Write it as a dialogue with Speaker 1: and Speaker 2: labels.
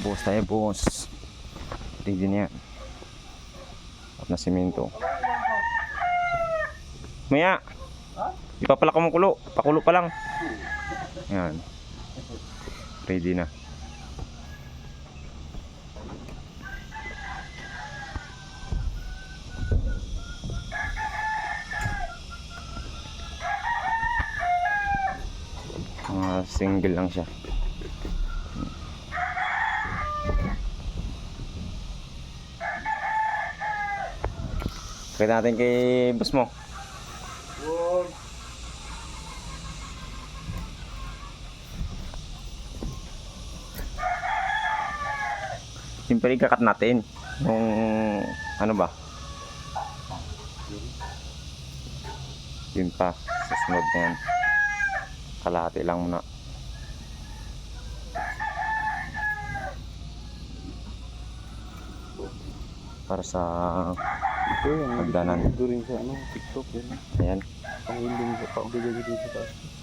Speaker 1: Buhos tayo, buhos. Ready na yan. At na simento. Maya! Di pa pala kumukulo. Pakulo pa lang. Yan. Ready na. Single lang siya. Pakita natin kay boss mo. Siyempre ikakat natin yung ano ba, yun pa sa sunod na yan. Kalahati lang muna. Para sa hagdanan.
Speaker 2: Ito rin sa ano, TikTok yan.
Speaker 1: Ayan.
Speaker 2: Ang hindi mo pa dito sa taas.